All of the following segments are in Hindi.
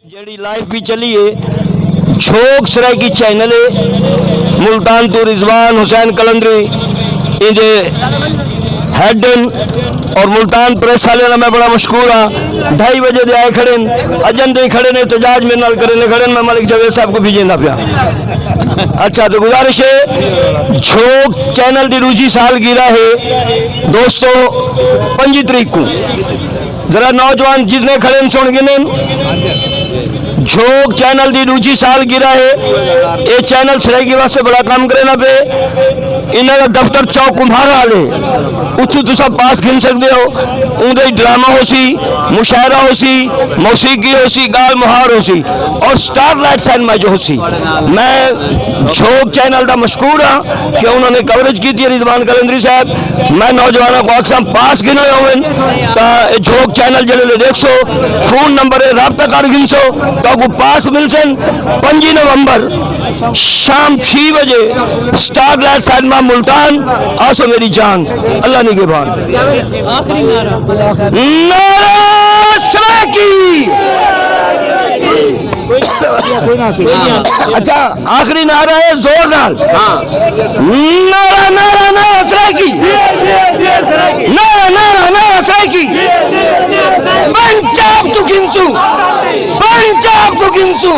जेडी लाइव भी चली है शोक सराय की चैनल है मुल्तान तो रिजवान हुसैन कलंदरी इंजे हेडन और मुल्तान प्रेस वाले मैं बड़ा मशहूर हाँ 2:30 बजे दे आए खड़े अजन दे खड़े ने एहतजाज मेरे नाल करे खड़े मैं मलिक जवेद साहब को भेजना पिया। अच्छा तो गुजारिश है शोक चैनल की रूजी सालगिरह है दोस्तों 5 तारीख को जरा नौजवान जितने खड़े सुन गिने झोंक चैनल की दूजी साल गिरा है ये चैनल सरायकी वास्ते बड़ा काम करे ना पे इन्होंने दफ्तर चौक कुम्हारा वाले उत्थू तुसा पास गिन सकते हो उनके ड्रामा हो सी मुशायरा हो सी मौसीकी हो सी गाल मुहार हो सी और स्टारलाइट सिनेमा जो हो सी। मैं झोंक चैनल का मशहूर हाँ कि उन्होंने कवरेज की थी रिजवान कलंदरी साहब मैं नौजवानों को अक्सर पास गिने हो झोंक चैनल जल्द देखो फोन नंबर है रबता कर गिनसो तो आपको पास मिल सन 5 नवंबर शाम 6 बजे स्टारलाइट सिनेमा मुल्तान आसो मेरी जान अल्लाह निगहबान। नारा सराकी अच्छा आखिरी नारा है जोर नाल नारा नारा नारा सराकी नारा नारा नारा सराकी पंजाब तो गिनसू पंजाब तो गिनसू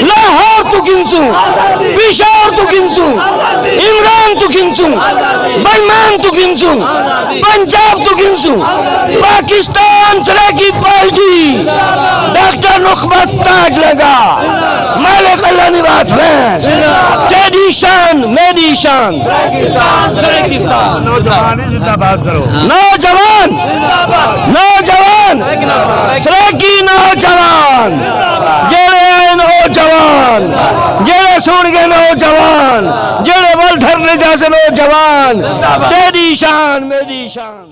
लाहौर तो गिनसू पेशावर तो गिनसू इमरान तो गिनसू बलमान तो गिनसू पंजाब तो गिनसू पाकिस्तान सराकी पार्टी डॉक्टर नुखबत ताज लगा मालिक अल्लाह निवास फैस तेरी शान मेरी शान नौजवान नौजवान सराकी नौजवान जेड़े आए नौजवान जेड़े सुन गए नौजवान जेड़े बल धरने जैसे नौजवान तेरी शान मेरी शान।